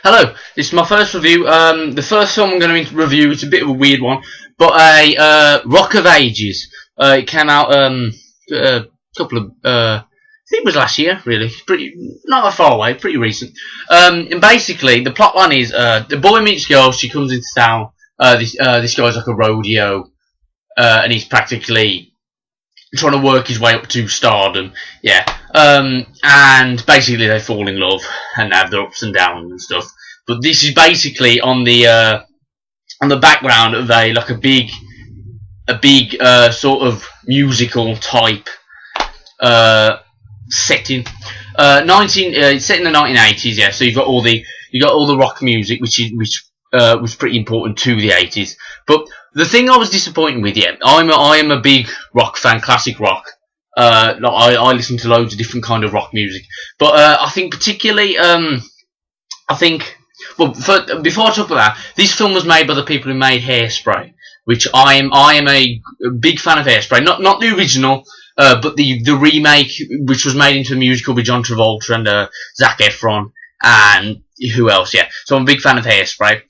Hello, this is my first review. The first film I'm going to review is a bit of a weird one, but a Rock of Ages. It came out a couple of I think it was last year, really. Pretty not that far away, pretty recent. And basically, the plot line is the boy meets girl. She comes into town. This guy's like a rodeo, and he's practically trying to work his way up to stardom. Yeah. And basically they fall in love and have their ups and downs and stuff. But this is basically on the background of a big sort of musical type setting. It's set in the 1980s, yeah. So you got all the rock music, which was pretty important to the 80s. But the thing I was disappointed with, yeah, I am a big rock fan, classic rock. I listen to loads of different kind of rock music, but I think particularly, before I talk about that, this film was made by the people who made Hairspray, which I am a big fan of Hairspray. Not the original, but the remake, which was made into a musical with John Travolta and Zac Efron and who else? Yeah, so I'm a big fan of Hairspray.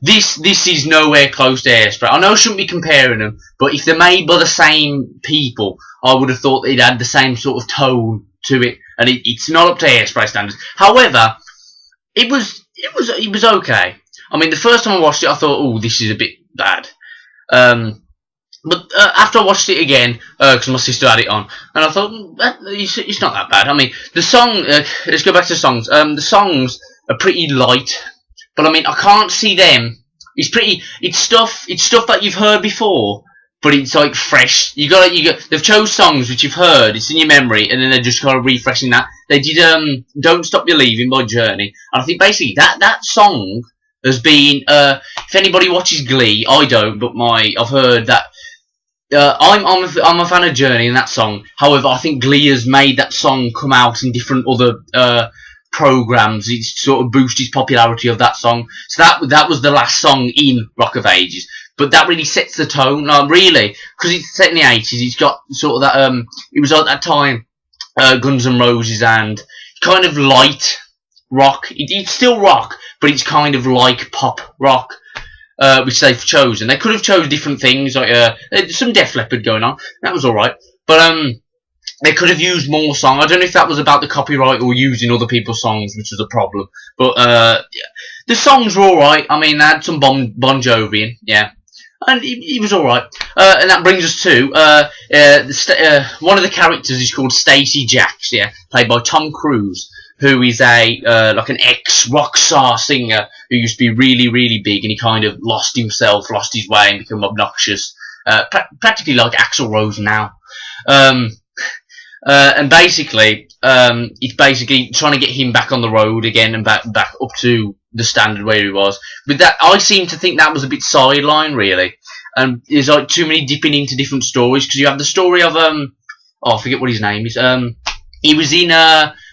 This is nowhere close to Hairspray. I know I shouldn't be comparing them, but if they're made by the same people, I would have thought it had the same sort of tone to it, and it's not up to Hairspray standards. However, it was okay. I mean, the first time I watched it, I thought, oh, this is a bit bad. But after I watched it again, because my sister had it on, and I thought, it's not that bad. I mean, the song, let's go back to the songs. The songs are pretty light, but I mean, I can't see them. It's stuff that you've heard before, but it's like fresh. They've chose songs which you've heard, it's in your memory, and then they're just kind of refreshing that. They did, Don't Stop Believing by Journey, and I think basically that song has been, if anybody watches Glee, I don't, but I've heard that. I'm a fan of Journey and that song. However, I think Glee has made that song come out in different other programs. It's sort of boosted popularity of that song. So that was the last song in Rock of Ages. But that really sets the tone, really, because it's set in the 80s. It's got sort of that. It was at that time, Guns N' Roses and kind of light rock. It's still rock, but it's kind of like pop rock. Which they've chosen. They could have chosen different things, like some Def Leppard going on. That was alright. But they could have used more songs. I don't know if that was about the copyright or using other people's songs, which was a problem. But yeah. The songs were alright. I mean, they had some Bon Jovi in, yeah. And it was alright. And that brings us to one of the characters is called Stacey Jacks, yeah, played by Tom Cruise, who is like an ex-rock star singer who used to be really, really big, and he kind of lost himself, lost his way, and become obnoxious, practically like Axl Rose now. And basically, it's basically trying to get him back on the road again and back up to the standard where he was. But that, I seem to think that was a bit sideline, really. And there's like too many dipping into different stories, because you have the story of I forget what his name is. He was in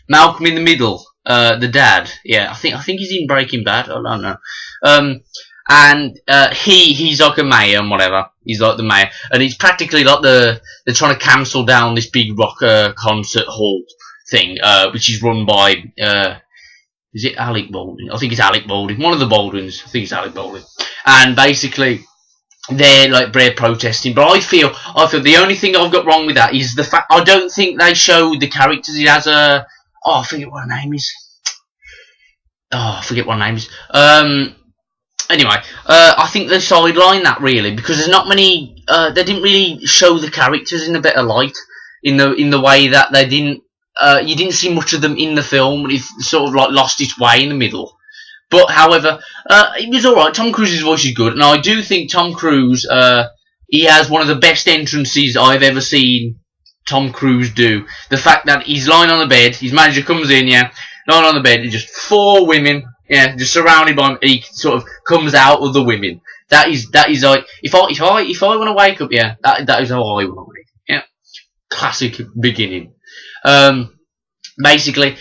Malcolm in the Middle, the dad. Yeah, I think he's in Breaking Bad. I don't know. And he's like a mayor and whatever. He's like the mayor, and it's practically like they're trying to cancel down this big rock concert hall thing, which is run by is it Alec Baldwin? I think it's Alec Baldwin. One of the Baldwins. I think it's Alec Baldwin. And basically, they're like protesting. But I feel the only thing I've got wrong with that is the fact I don't think they showed the characters. It has a I forget what her name is. Anyway, I think they sideline that really, because there's not many. They didn't really show the characters in a better light, in the way that they didn't. You didn't see much of them in the film. It sort of like lost its way in the middle. But however, it was alright. Tom Cruise's voice is good, and I do think Tom Cruise, he has one of the best entrances I've ever seen Tom Cruise do. The fact that he's lying on the bed, his manager comes in, yeah, lying on the bed, and just 4 women, yeah, just surrounded by him. He sort of comes out of the women. That is like, if I want to wake up, yeah, that is how I want to wake up. Yeah, classic beginning. Basically,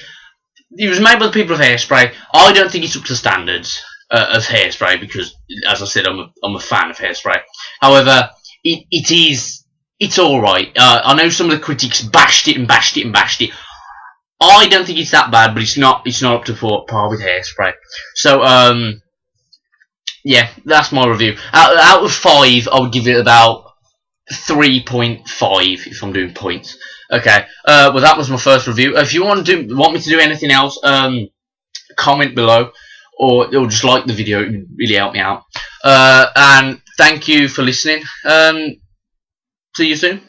it was made by the people of Hairspray. I don't think it's up to standards of Hairspray, because, as I said, I'm a fan of Hairspray. However, it's alright. I know some of the critics bashed it. I don't think it's that bad, but it's not up to par with Hairspray. So yeah, that's my review. Out of 5, I would give it about 3.5 if I'm doing points. Okay. Well, that was my first review. If you want me to do anything else, comment below, or just like the video. It would really help me out. And thank you for listening. See you soon.